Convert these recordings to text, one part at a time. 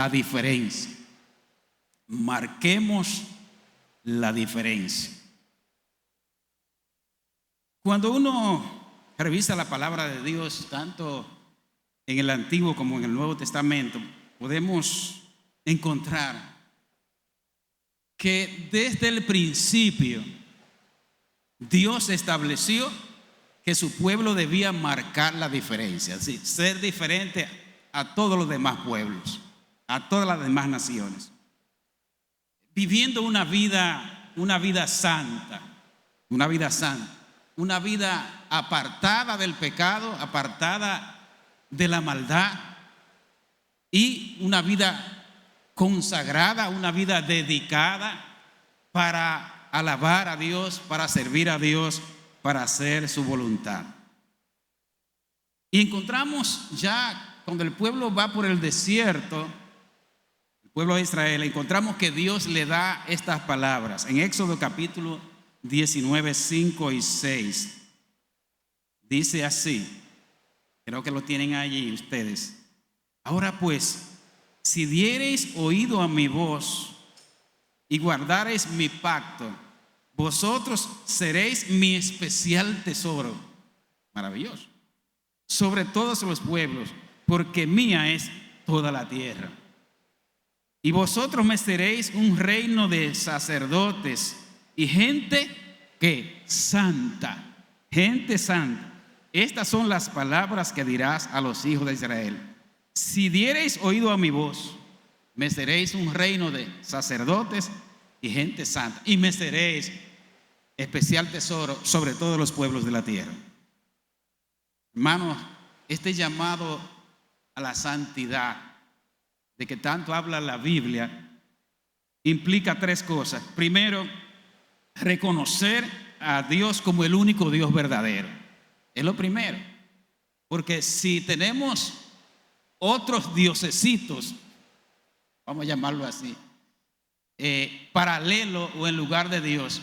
la diferencia. Marquemos la diferencia. Cuando uno revisa la palabra de Dios, tanto en el Antiguo como en el Nuevo Testamento, podemos encontrar que desde el principio Dios estableció que su pueblo debía marcar la diferencia, es decir, ser diferente a todos los demás pueblos, a todas las demás naciones, viviendo una vida santa, una vida apartada del pecado, apartada de la maldad, y una vida consagrada, una vida dedicada para alabar a Dios, para servir a Dios, para hacer su voluntad. Y encontramos ya cuando el pueblo va por el desierto, el pueblo de Israel, encontramos que Dios le da estas palabras en Éxodo capítulo 19, 5 y 6. Dice así, creo que lo tienen allí ustedes. Ahora pues, si diereis oído a mi voz y guardareis mi pacto, vosotros seréis mi especial tesoro, maravilloso, sobre todos los pueblos, porque mía es toda la tierra. Y vosotros me seréis un reino de sacerdotes y gente que santa, gente santa. Estas son las palabras que dirás a los hijos de Israel. Si diereis oído a mi voz, me seréis un reino de sacerdotes y gente santa, y me seréis especial tesoro sobre todos los pueblos de la tierra. Hermanos, este llamado a la santidad de que tanto habla la Biblia implica tres cosas. Primero, reconocer a Dios como el único Dios verdadero. Es lo primero, porque si tenemos otros diosesitos, vamos a llamarlo así, paralelo o en lugar de Dios,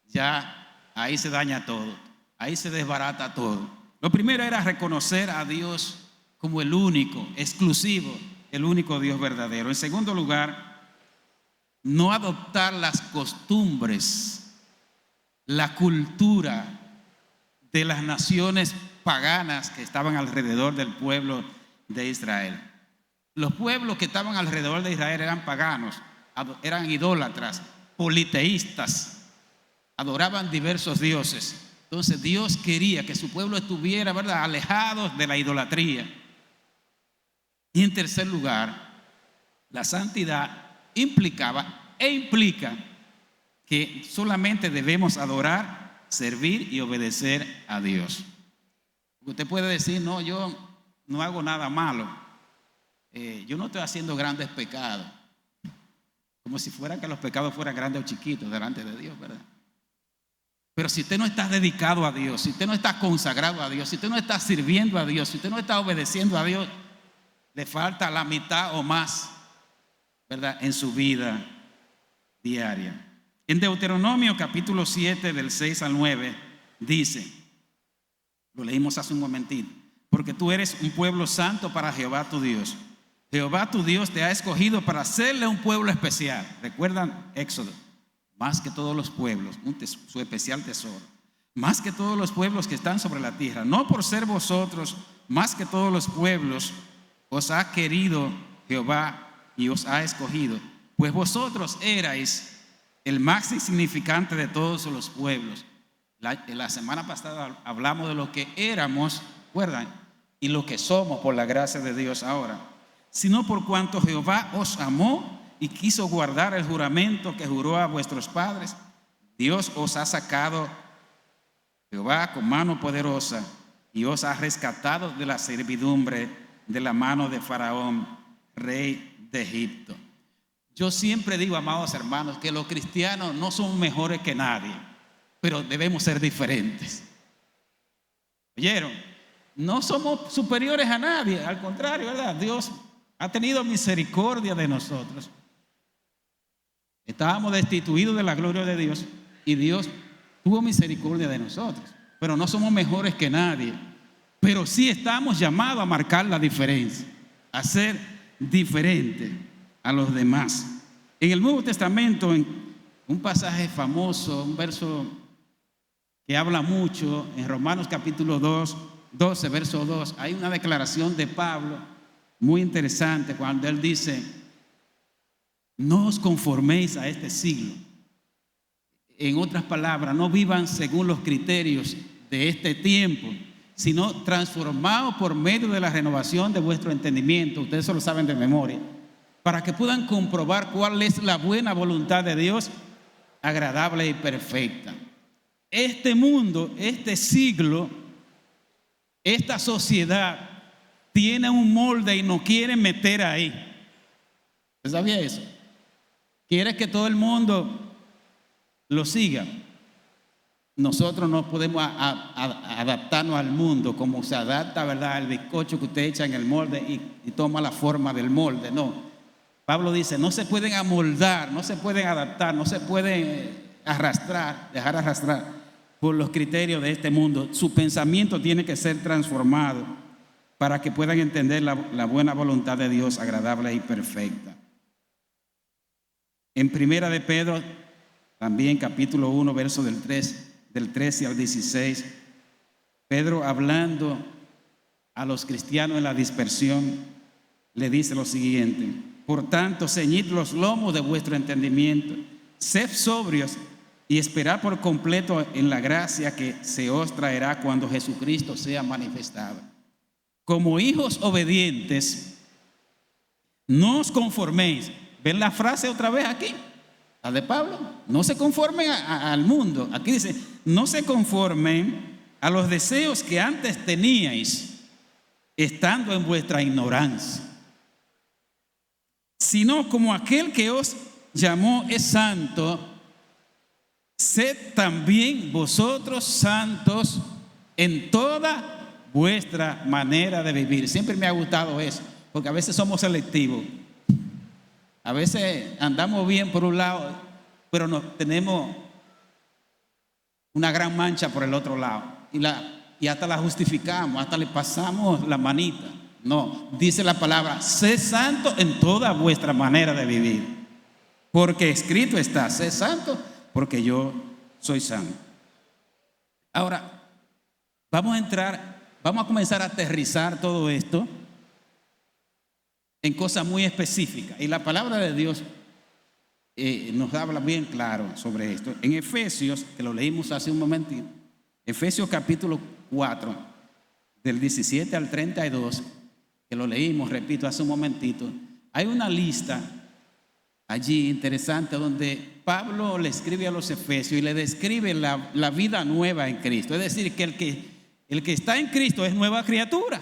ya ahí se daña todo, ahí se desbarata todo. Lo primero era reconocer a Dios como el único, exclusivo, el único Dios verdadero. En segundo lugar, no adoptar las costumbres, la cultura de las naciones paganas que estaban alrededor del pueblo de Israel. Los pueblos que estaban alrededor de Israel eran paganos, eran idólatras, politeístas, adoraban diversos dioses. Entonces Dios quería que su pueblo estuviera, ¿verdad?, alejados de la idolatría. Y en tercer lugar, la santidad implicaba e implica que solamente debemos adorar, servir y obedecer a Dios. Usted puede decir, no, yo no hago nada malo, yo no estoy haciendo grandes pecados, como si fuera que los pecados fueran grandes o chiquitos delante de Dios, ¿verdad? Pero si usted no está dedicado a Dios, si usted no está consagrado a Dios, si usted no está sirviendo a Dios, si usted no está obedeciendo a Dios, le falta la mitad o más, ¿verdad?, en su vida diaria. En Deuteronomio capítulo 7 del 6 al 9 dice, lo leímos hace un momentito, porque tú eres un pueblo santo para Jehová tu Dios. Jehová tu Dios te ha escogido para hacerle un pueblo especial. ¿Recuerdan Éxodo? Más que todos los pueblos, su especial tesoro. Más que todos los pueblos que están sobre la tierra. No por ser vosotros más que todos los pueblos, os ha querido Jehová y os ha escogido. Pues vosotros erais el más insignificante de todos los pueblos. La semana pasada hablamos de lo que éramos, ¿recuerdan? Y lo que somos por la gracia de Dios ahora. Sino por cuanto Jehová os amó y quiso guardar el juramento que juró a vuestros padres, Dios os ha sacado, Jehová, con mano poderosa, y os ha rescatado de la servidumbre de la mano de Faraón, rey de Egipto. Yo siempre digo, amados hermanos, que los cristianos no son mejores que nadie, pero debemos ser diferentes. ¿Oyeron? No somos superiores a nadie, al contrario, ¿verdad? Dios ha tenido misericordia de nosotros. Estábamos destituidos de la gloria de Dios y Dios tuvo misericordia de nosotros, pero no somos mejores que nadie, pero sí estamos llamados a marcar la diferencia, a ser diferente a los demás. En el Nuevo Testamento, en un pasaje famoso, un verso que habla mucho, en Romanos capítulo 12, verso 2, hay una declaración de Pablo muy interesante cuando él dice: no os conforméis a este siglo. En otras palabras, no vivan según los criterios de este tiempo, sino transformados por medio de la renovación de vuestro entendimiento. Ustedes eso lo saben de memoria, para que puedan comprobar cuál es la buena voluntad de Dios, agradable y perfecta. Este mundo, este siglo, esta sociedad tiene un molde y nos quiere meter ahí. ¿Usted sabía eso? Quiere que todo el mundo lo siga. Nosotros no podemos adaptarnos al mundo como se adapta, ¿verdad?, el bizcocho que usted echa en el molde y toma la forma del molde. No. Pablo dice: no se pueden amoldar, no se pueden adaptar, no se pueden dejar arrastrar por los criterios de este mundo. Su pensamiento tiene que ser transformado para que puedan entender la buena voluntad de Dios, agradable y perfecta. En Primera de Pedro, también capítulo 1, verso del 13 al 16, Pedro, hablando a los cristianos en la dispersión, le dice lo siguiente: por tanto, ceñid los lomos de vuestro entendimiento, sed sobrios y esperad por completo en la gracia que se os traerá cuando Jesucristo sea manifestado. Como hijos obedientes, no os conforméis. ¿Ven la frase otra vez aquí? La de Pablo. No se conformen al mundo. Aquí dice: no se conformen a los deseos que antes teníais, estando en vuestra ignorancia, sino como aquel que os llamó es santo, sed también vosotros santos en toda vuestra manera de vivir. Siempre me ha gustado eso, porque a veces somos selectivos. A veces andamos bien por un lado, pero tenemos una gran mancha por el otro lado. Y hasta la justificamos, hasta le pasamos la manita. No, dice la palabra: sé santo en toda vuestra manera de vivir. Porque escrito está: sé santo porque yo soy santo. Ahora, vamos a comenzar a aterrizar todo esto en cosas muy específicas. Y la palabra de Dios nos habla bien claro sobre esto. En Efesios, que lo leímos hace un momentito, Efesios capítulo 4, del 17 al 32, que lo leímos, repito, hace un momentito, hay una lista allí interesante donde Pablo le escribe a los efesios y le describe la vida nueva en Cristo. Es decir, que el que está en Cristo es nueva criatura.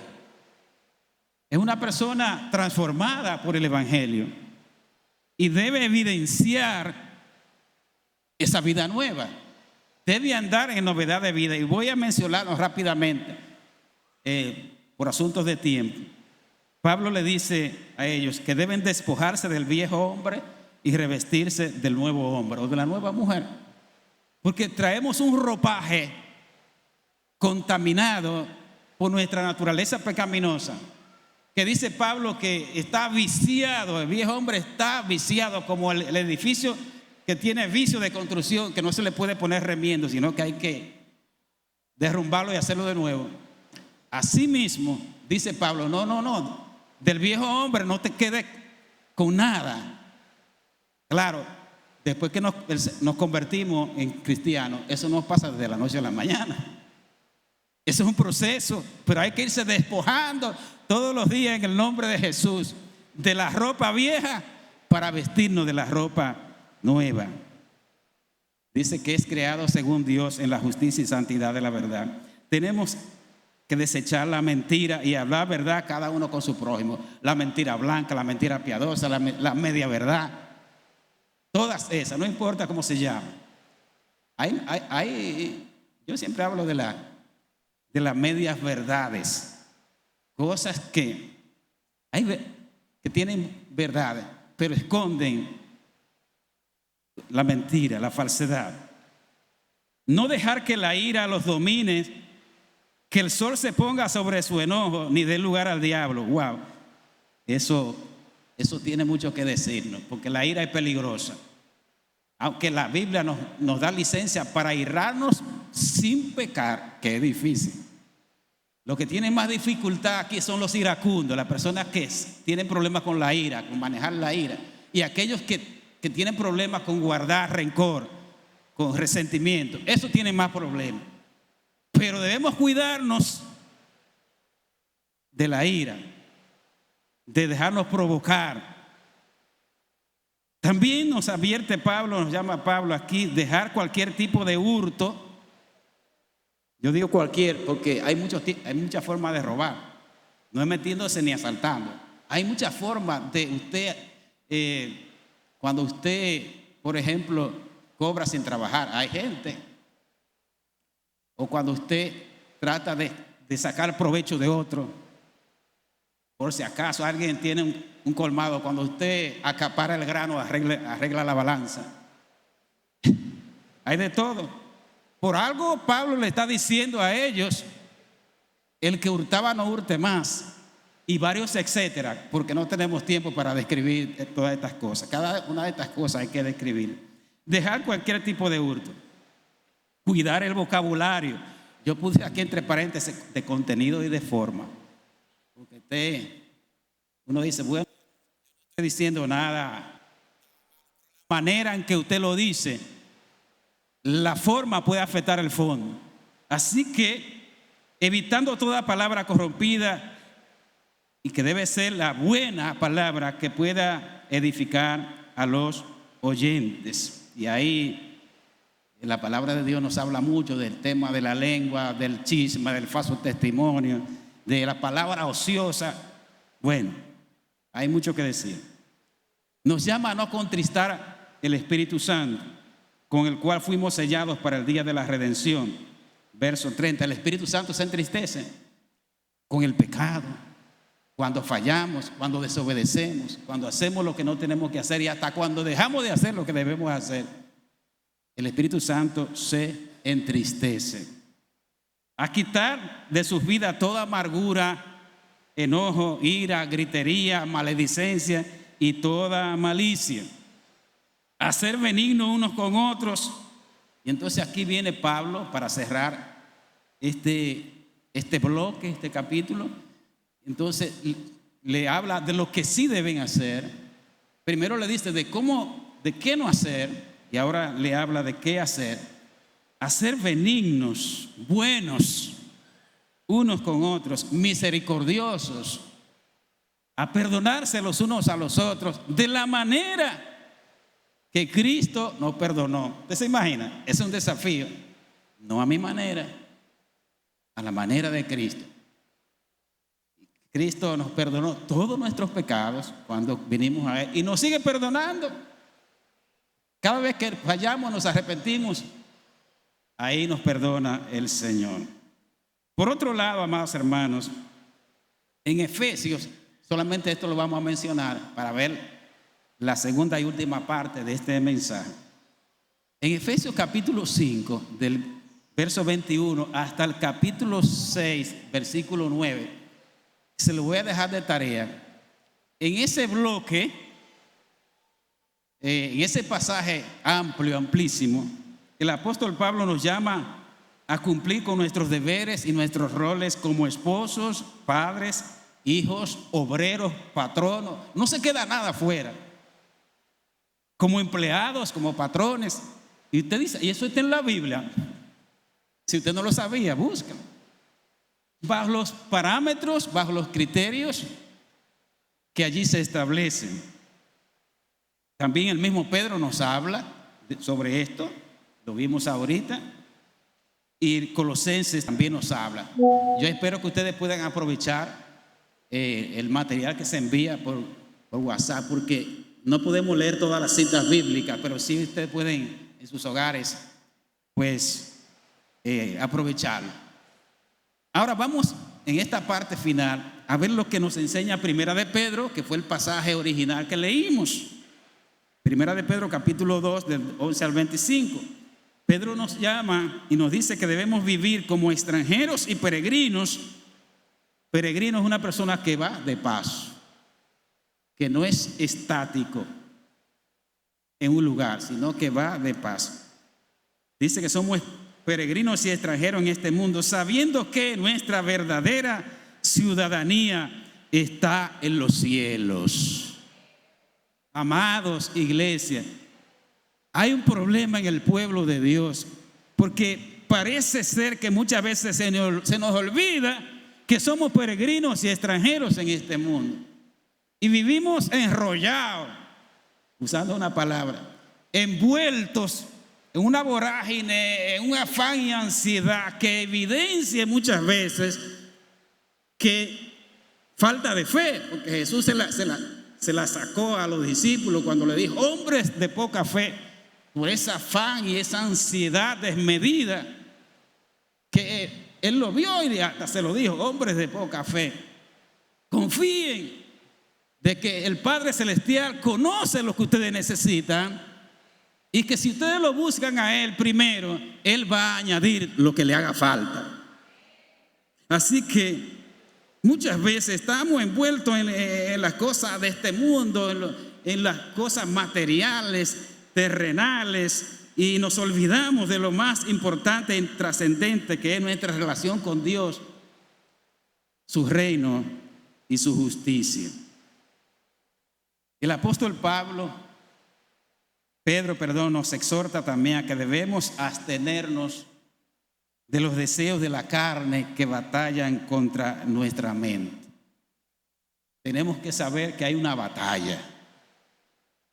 Es una persona transformada por el Evangelio y debe evidenciar esa vida nueva. Debe andar en novedad de vida. Y voy a mencionarlo rápidamente por asuntos de tiempo. Pablo le dice a ellos que deben despojarse del viejo hombre y revestirse del nuevo hombre o de la nueva mujer. Porque traemos un ropaje contaminado por nuestra naturaleza pecaminosa, que dice Pablo que está viciado. El viejo hombre está viciado como el edificio que tiene vicio de construcción, que no se le puede poner remiendo, sino que hay que derrumbarlo y hacerlo de nuevo. Asimismo, dice Pablo: no, del viejo hombre no te quedes con nada. Claro, después que nos convertimos en cristianos, eso no pasa desde la noche a la mañana. Eso es un proceso, pero hay que irse despojando todos los días en el nombre de Jesús de la ropa vieja para vestirnos de la ropa nueva. Dice que es creado según Dios en la justicia y santidad de la verdad. Tenemos que desechar la mentira y hablar verdad cada uno con su prójimo. La mentira blanca, la mentira piadosa, la media verdad. Todas esas, no importa cómo se llama. Yo siempre hablo de las medias verdades. Cosas que tienen verdades, pero esconden la mentira, la falsedad. No dejar que la ira los domine, que el sol se ponga sobre su enojo, ni dé lugar al diablo. Wow, eso eso tiene mucho que decirnos, porque la ira es peligrosa. Aunque la Biblia nos da licencia para irarnos sin pecar, que es difícil. Los que tienen más dificultad aquí son los iracundos, las personas que tienen problemas con la ira, con manejar la ira, y aquellos que tienen problemas con guardar rencor, con resentimiento. Eso tiene más problemas. Pero debemos cuidarnos de la ira, de dejarnos provocar. También nos advierte Pablo, nos llama Pablo aquí, dejar cualquier tipo de hurto. Yo digo cualquier porque hay muchas formas de robar. No es metiéndose ni asaltando. Hay muchas formas de usted, cuando usted, por ejemplo, cobra sin trabajar. Hay gente. O cuando usted trata de sacar provecho de otro. Por si acaso alguien tiene un colmado, cuando usted acapara el grano, arregla la balanza. Hay de todo. Por algo Pablo le está diciendo a ellos, el que hurtaba no hurte más, y varios etcétera, porque no tenemos tiempo para describir todas estas cosas. Cada una de estas cosas hay que describir. Dejar cualquier tipo de hurto. Cuidar el vocabulario. Yo puse aquí entre paréntesis de contenido y de forma. Porque uno dice, bueno, no estoy diciendo nada. La manera en que usted lo dice, la forma puede afectar el fondo. Así que, evitando toda palabra corrompida, y que debe ser la buena palabra que pueda edificar a los oyentes. Y ahí la palabra de Dios nos habla mucho del tema de la lengua, del chisme, del falso testimonio, de la palabra ociosa. Bueno, hay mucho que decir. Nos llama a no contristar el Espíritu Santo, con el cual fuimos sellados para el día de la redención. Verso 30, el Espíritu Santo se entristece con el pecado, cuando fallamos, cuando desobedecemos, cuando hacemos lo que no tenemos que hacer y hasta cuando dejamos de hacer lo que debemos hacer. El Espíritu Santo se entristece. A quitar de sus vidas toda amargura, enojo, ira, gritería, maledicencia y toda malicia. A ser benignos unos con otros. Y entonces aquí viene Pablo para cerrar este bloque, este capítulo. Entonces le habla de lo que sí deben hacer. Primero le dice de qué no hacer, y ahora le habla de qué hacer. A ser benignos, buenos unos con otros, misericordiosos, a perdonarse los unos a los otros de la manera que Cristo nos perdonó. ¿Usted se imagina? Es un desafío. No a mi manera, a la manera de Cristo. Cristo nos perdonó todos nuestros pecados cuando vinimos a Él y nos sigue perdonando. Cada vez que fallamos, nos arrepentimos, ahí nos perdona el Señor. Por otro lado, amados hermanos, en Efesios, solamente esto lo vamos a mencionar para ver la segunda y última parte de este mensaje. En Efesios capítulo 5, del verso 21 hasta el capítulo 6, versículo 9, se lo voy a dejar de tarea. En ese bloque, en ese pasaje amplio, amplísimo, el apóstol Pablo nos llama a cumplir con nuestros deberes y nuestros roles como esposos, padres, hijos, obreros, patronos. No se queda nada fuera. Como empleados, como patrones. Y usted dice, y eso está en la Biblia. Si usted no lo sabía, búsquelo. Bajo los parámetros, bajo los criterios que allí se establecen. También el mismo Pedro nos habla sobre esto, lo vimos ahorita, y Colosenses también nos habla. Yo espero que ustedes puedan aprovechar el material que se envía por WhatsApp, porque no podemos leer todas las citas bíblicas, pero sí ustedes pueden en sus hogares pues aprovecharlo. Ahora vamos en esta parte final a ver lo que nos enseña Primera de Pedro, que fue el pasaje original que leímos. Primera de Pedro capítulo 2 del 11 al 25. Pedro nos llama y nos dice que debemos vivir como extranjeros y peregrinos. Peregrino es una persona que va de paso, que no es estático en un lugar, sino que va de paso. Dice que somos peregrinos y extranjeros en este mundo, sabiendo que nuestra verdadera ciudadanía está en los cielos. Amados, iglesia, hay un problema en el pueblo de Dios, porque parece ser que muchas veces se nos olvida que somos peregrinos y extranjeros en este mundo. Y vivimos enrollados, usando una palabra, envueltos en una vorágine, en un afán y ansiedad que evidencia muchas veces que falta de fe, porque Jesús se la sacó a los discípulos cuando le dijo: hombres de poca fe, por ese afán y esa ansiedad desmedida, que él lo vio y hasta se lo dijo: hombres de poca fe, confíen de que el Padre Celestial conoce lo que ustedes necesitan, y que si ustedes lo buscan a Él primero, Él va a añadir lo que le haga falta. Así que muchas veces estamos envueltos en las cosas de este mundo, en las cosas materiales, terrenales, y nos olvidamos de lo más importante y trascendente, que es nuestra relación con Dios, su reino y su justicia. El apóstol Pedro, nos exhorta también a que debemos abstenernos de los deseos de la carne que batallan contra nuestra mente. Tenemos que saber que hay una batalla,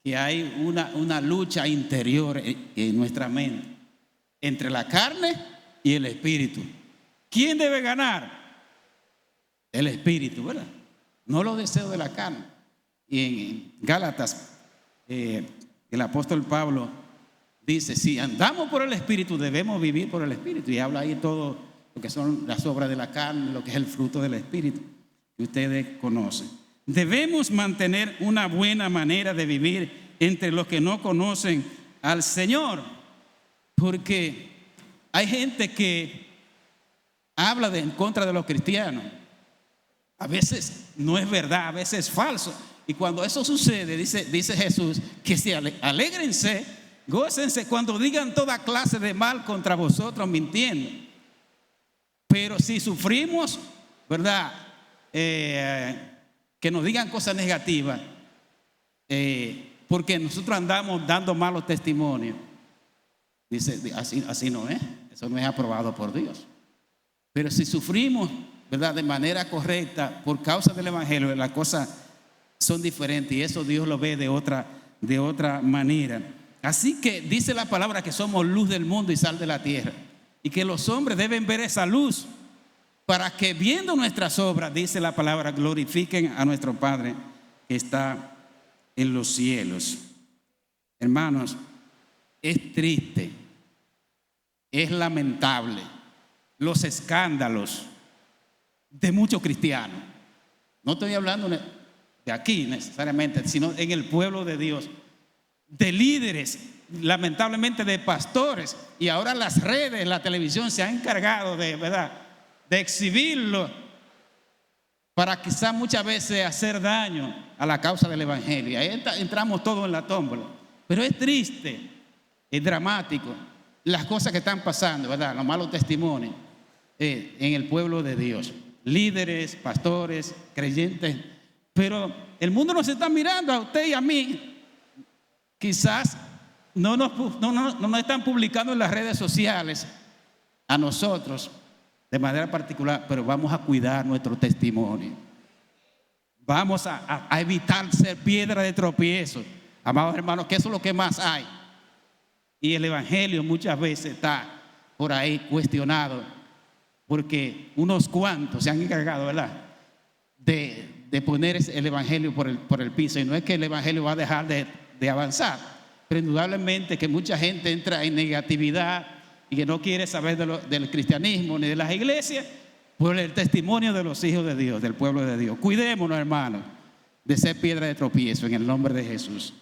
que hay una lucha interior en nuestra mente entre la carne y el espíritu. ¿Quién debe ganar? El espíritu, ¿verdad? No los deseos de la carne. Y en Gálatas, el apóstol Pablo dice: si andamos por el espíritu, debemos vivir por el espíritu. Y habla ahí todo lo que son las obras de la carne, lo que es el fruto del espíritu, que ustedes conocen. Debemos mantener una buena manera de vivir entre los que no conocen al Señor, porque hay gente que habla en contra de los cristianos. A veces no es verdad, a veces es falso. Y cuando eso sucede, dice Jesús, que se alégrense, gócense cuando digan toda clase de mal contra vosotros mintiendo. Pero si sufrimos, ¿verdad? Que nos digan cosas negativas, porque nosotros andamos dando malos testimonios. Dice: así no es, eso no es aprobado por Dios. Pero si sufrimos, ¿verdad?, de manera correcta por causa del evangelio, las cosas son diferentes, y eso Dios lo ve de otra manera. Así que dice la palabra que somos luz del mundo y sal de la tierra, y que los hombres deben ver esa luz para que, viendo nuestras obras, dice la palabra, glorifiquen a nuestro Padre que está en los cielos. Hermanos, es triste, es lamentable los escándalos de muchos cristianos. No estoy hablando de aquí necesariamente, sino en el pueblo de Dios, de líderes, lamentablemente de pastores, y ahora las redes, la televisión se han encargado de exhibirlo para quizás muchas veces hacer daño a la causa del evangelio. Y ahí entramos todos en la tómbola. Pero es triste, es dramático las cosas que están pasando, ¿verdad? Los malos testimonios en el pueblo de Dios, líderes, pastores, creyentes. Pero el mundo nos está mirando a usted y a mí. Quizás no nos están publicando en las redes sociales a nosotros de manera particular, pero vamos a cuidar nuestro testimonio. Vamos a evitar ser piedra de tropiezo, amados hermanos, que eso es lo que más hay. Y el evangelio muchas veces está por ahí cuestionado, porque unos cuantos se han encargado, ¿verdad?, de poner el evangelio por el piso. Y no es que el evangelio va a dejar de avanzar, pero indudablemente que mucha gente entra en negatividad y que no quiere saber del cristianismo ni de las iglesias por el testimonio de los hijos de Dios, del pueblo de Dios. Cuidémonos, hermanos, de ser piedra de tropiezo en el nombre de Jesús.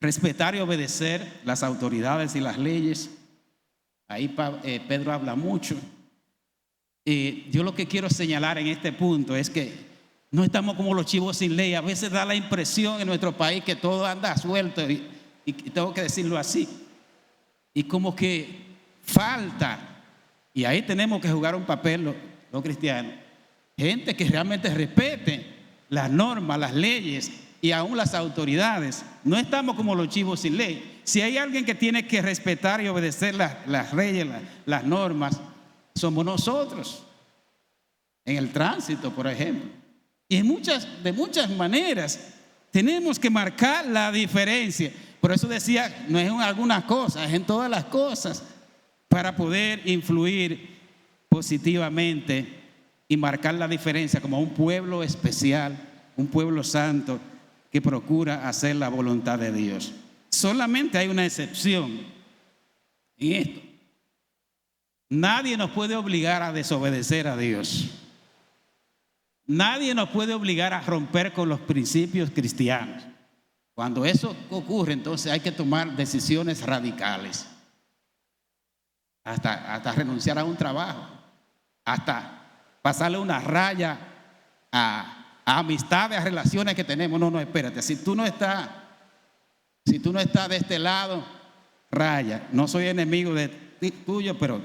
Respetar y obedecer las autoridades y las leyes. Ahí Pedro habla mucho. Yo lo que quiero señalar en este punto es que No estamos como los chivos sin ley. A veces da la impresión en nuestro país que todo anda suelto y tengo que decirlo así. Y como que falta, y ahí tenemos que jugar un papel los cristianos, gente que realmente respete las normas, las leyes y aún las autoridades. No estamos como los chivos sin ley. Si hay alguien que tiene que respetar y obedecer las leyes, las normas, somos nosotros. En el tránsito, por ejemplo. Y de muchas maneras tenemos que marcar la diferencia. Por eso decía, no es en algunas cosas, es en todas las cosas, para poder influir positivamente y marcar la diferencia como un pueblo especial, un pueblo santo que procura hacer la voluntad de Dios. Solamente hay una excepción en esto. Nadie nos puede obligar a desobedecer a Dios. Nadie nos puede obligar a romper con los principios cristianos. Cuando eso ocurre, entonces hay que tomar decisiones radicales. Hasta renunciar a un trabajo. Hasta pasarle una raya a amistades, a relaciones que tenemos. No, espérate. Si tú no estás de este lado, raya. No soy enemigo tuyo, pero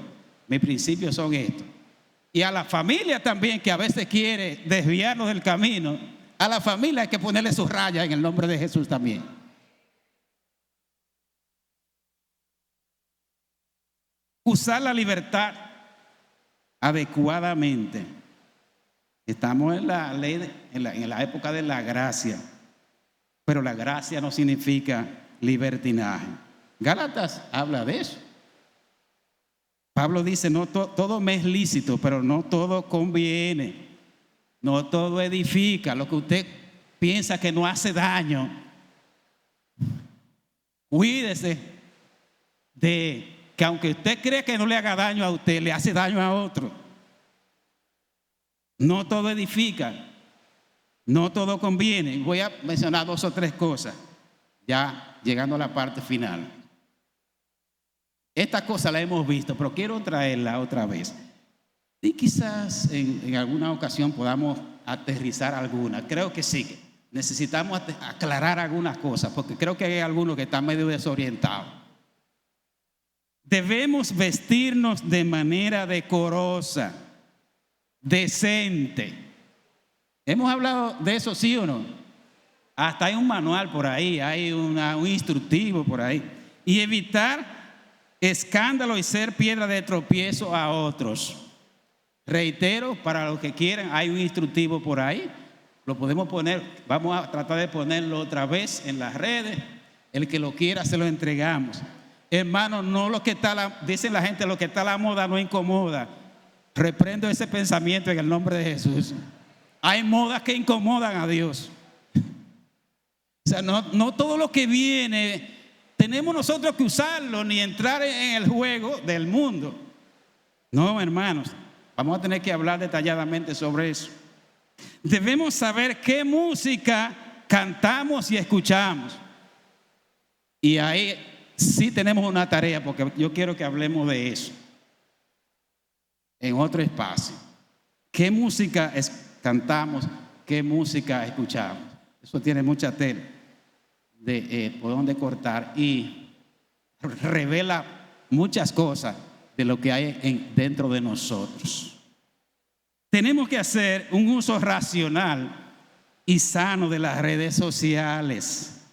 mis principios son estos. Y a la familia también, que a veces quiere desviarnos del camino, a la familia hay que ponerle sus rayas en el nombre de Jesús también. Usar la libertad adecuadamente. Estamos en la ley, en la época de la gracia, pero la gracia no significa libertinaje. Gálatas habla de eso. Pablo dice, no todo me es lícito, pero no todo conviene, no todo edifica. Lo que usted piensa que no hace daño, cuídese de que aunque usted cree que no le haga daño a usted, le hace daño a otro. No todo edifica, no todo conviene. Voy a mencionar 2 o 3 cosas, ya llegando a la parte final. Esta cosa la hemos visto, pero quiero traerla otra vez. Y quizás en alguna ocasión podamos aterrizar alguna. Creo que sí, necesitamos aclarar algunas cosas, porque creo que hay algunos que están medio desorientados. Debemos vestirnos de manera decorosa, decente. ¿Hemos hablado de eso, sí o no? Hasta hay un manual por ahí, hay un instructivo por ahí. Y evitar escándalo y ser piedra de tropiezo a otros. Reitero, para los que quieran, hay un instructivo por ahí. Lo podemos poner, vamos a tratar de ponerlo otra vez en las redes. El que lo quiera se lo entregamos. Hermano, no lo que está dicen la gente, lo que está a la moda no incomoda. Reprendo ese pensamiento en el nombre de Jesús. Hay modas que incomodan a Dios. O sea, no todo lo que viene tenemos nosotros que usarlo ni entrar en el juego del mundo. No, hermanos, vamos a tener que hablar detalladamente sobre eso. Debemos saber qué música cantamos y escuchamos. Y ahí sí tenemos una tarea, porque yo quiero que hablemos de eso en otro espacio. ¿Qué música cantamos? ¿Qué música escuchamos? Eso tiene mucha tela por donde cortar y revela muchas cosas de lo que hay dentro de nosotros. Tenemos que hacer un uso racional y sano de las redes sociales.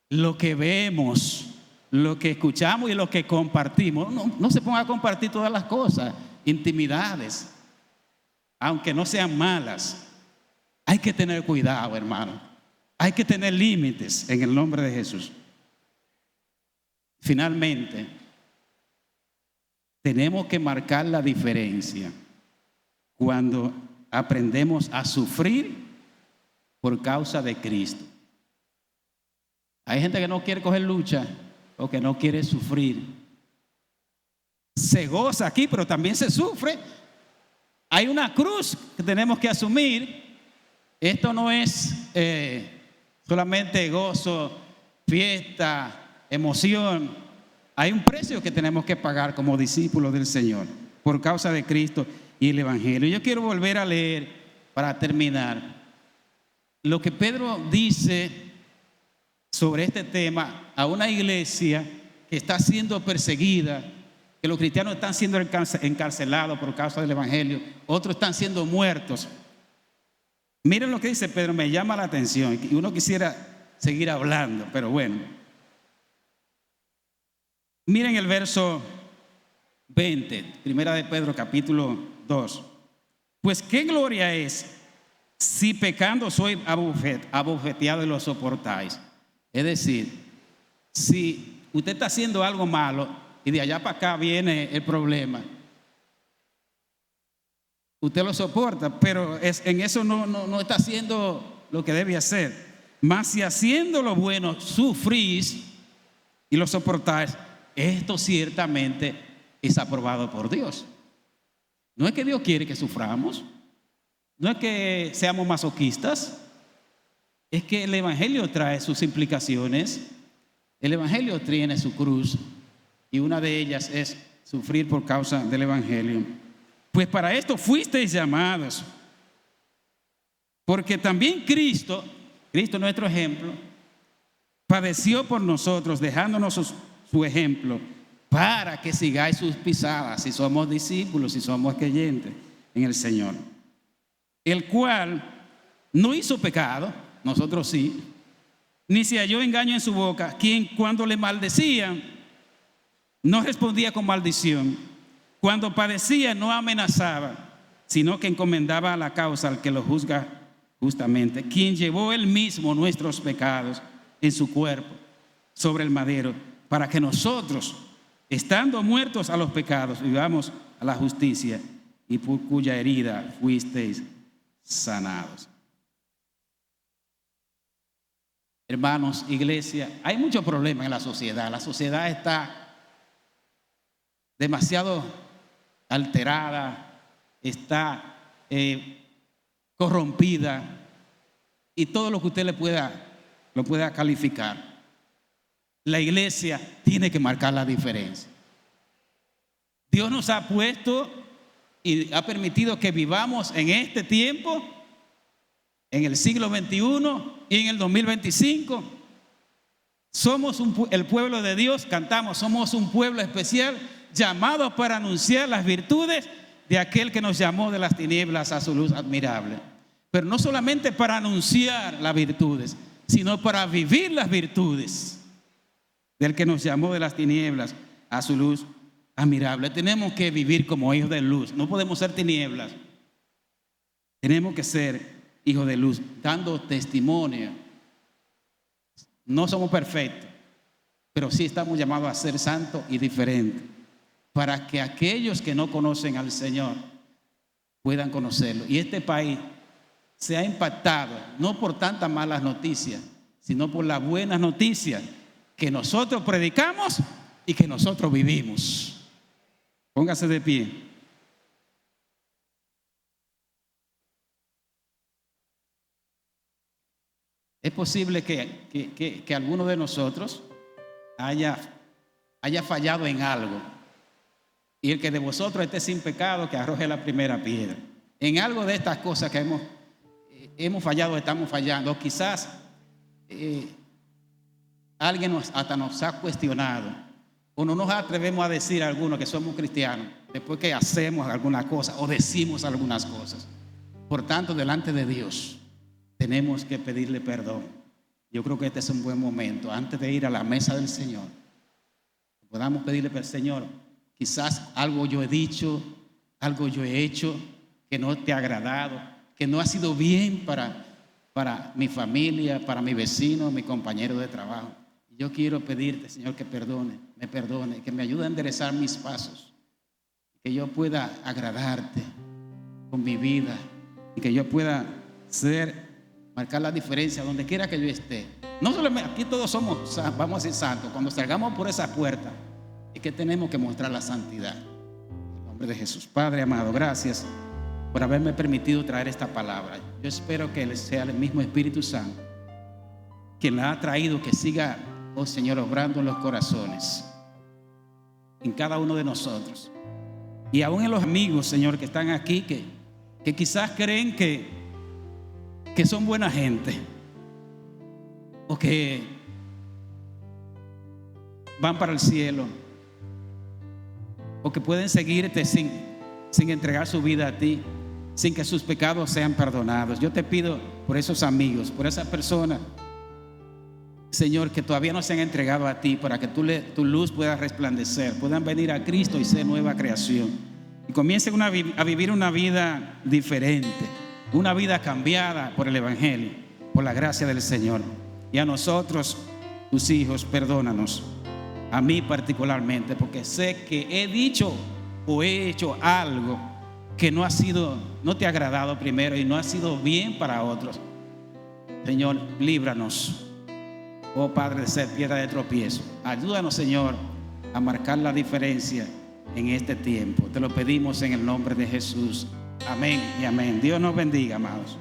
Lo que vemos, lo que escuchamos y lo que compartimos. No se ponga a compartir todas las cosas, intimidades, aunque no sean malas. Hay que tener cuidado, hermano. Hay que tener límites en el nombre de Jesús. Finalmente, tenemos que marcar la diferencia cuando aprendemos a sufrir por causa de Cristo. Hay gente que no quiere coger lucha o que no quiere sufrir. Se goza aquí, pero también se sufre. Hay una cruz que tenemos que asumir. Esto no es solamente gozo, fiesta, emoción. Hay un precio que tenemos que pagar como discípulos del Señor por causa de Cristo y el Evangelio. Yo quiero volver a leer para terminar lo que Pedro dice sobre este tema a una iglesia que está siendo perseguida, que los cristianos están siendo encarcelados por causa del evangelio, otros están siendo muertos. Miren lo que dice Pedro, me llama la atención y uno quisiera seguir hablando, pero bueno. Miren el verso 20, primera de Pedro capítulo 2. Pues qué gloria es si pecando soy abofeteado y lo soportáis. Es decir, si usted está haciendo algo malo y de allá para acá viene el problema, usted lo soporta, pero en eso no está haciendo lo que debe hacer. Mas si haciendo lo bueno sufrís y lo soportáis, esto ciertamente es aprobado por Dios. No es que Dios quiere que suframos, no es que seamos masoquistas, es que el evangelio trae sus implicaciones. El evangelio tiene su cruz y una de ellas es sufrir por causa del evangelio. Pues para esto fuisteis llamados, porque también Cristo nuestro ejemplo, padeció por nosotros, dejándonos su ejemplo, para que sigáis sus pisadas, si somos discípulos, si somos creyentes en el Señor. El cual no hizo pecado, nosotros sí, ni se halló engaño en su boca, quien cuando le maldecían no respondía con maldición, cuando padecía no amenazaba, sino que encomendaba la causa al que lo juzga justamente, quien llevó él mismo nuestros pecados en su cuerpo sobre el madero, para que nosotros, estando muertos a los pecados, vivamos a la justicia, y por cuya herida fuisteis sanados. Hermanos, iglesia, hay muchos problemas en la sociedad. La sociedad está demasiado alterada, está corrompida, y todo lo que usted lo pueda calificar. La iglesia tiene que marcar la diferencia. Dios nos ha puesto y ha permitido que vivamos en este tiempo, en el siglo XXI y en el 2025. Somos el pueblo de Dios, cantamos, somos un pueblo especial llamado para anunciar las virtudes de aquel que nos llamó de las tinieblas a su luz admirable. Pero no solamente para anunciar las virtudes, sino para vivir las virtudes del que nos llamó de las tinieblas a su luz admirable. Tenemos que vivir como hijos de luz, no podemos ser tinieblas. Tenemos que ser hijos de luz, dando testimonio. No somos perfectos, pero sí estamos llamados a ser santos y diferentes, para que aquellos que no conocen al Señor puedan conocerlo. Y este país se ha impactado no por tantas malas noticias, sino por las buenas noticias que nosotros predicamos y que nosotros vivimos. Póngase de pie. Es posible que alguno de nosotros haya fallado en algo. Y el que de vosotros esté sin pecado, que arroje la primera piedra. En algo de estas cosas que hemos fallado, estamos fallando. O quizás alguien hasta nos ha cuestionado, o no nos atrevemos a decir a algunos que somos cristianos después que hacemos alguna cosa o decimos algunas cosas. Por tanto, delante de Dios tenemos que pedirle perdón. Yo creo que este es un buen momento, antes de ir a la mesa del Señor, podamos pedirle perdón. Señor, quizás algo yo he dicho, algo yo he hecho que no te ha agradado, que no ha sido bien para mi familia, para mi vecino, mi compañero de trabajo. Yo quiero pedirte, Señor, que me perdone, que me ayude a enderezar mis pasos, que yo pueda agradarte con mi vida y que yo pueda marcar la diferencia donde quiera que yo esté. No solamente aquí todos vamos a ser santos. Cuando salgamos por esa puerta es que tenemos que mostrar la santidad. En el nombre de Jesús. Padre amado, gracias por haberme permitido traer esta palabra. Yo espero que sea el mismo Espíritu Santo quien la ha traído, que siga, oh Señor, obrando en los corazones, en cada uno de nosotros, y aún en los amigos, Señor, que están aquí, que quizás creen que que son buena gente o que van para el cielo o que pueden seguirte sin entregar su vida a ti, sin que sus pecados sean perdonados. Yo te pido por esos amigos, por esas personas, Señor, que todavía no se han entregado a ti, para que tu luz pueda resplandecer, puedan venir a Cristo y ser nueva creación y comiencen a vivir una vida diferente, una vida cambiada por el Evangelio, por la gracia del Señor. Y a nosotros, tus hijos, perdónanos, a mí particularmente, porque sé que he dicho o he hecho algo que no te ha agradado primero y no ha sido bien para otros. Señor, líbranos, oh Padre, de ser piedra de tropiezo. Ayúdanos, Señor, a marcar la diferencia en este tiempo. Te lo pedimos en el nombre de Jesús. Amén y amén. Dios nos bendiga, amados.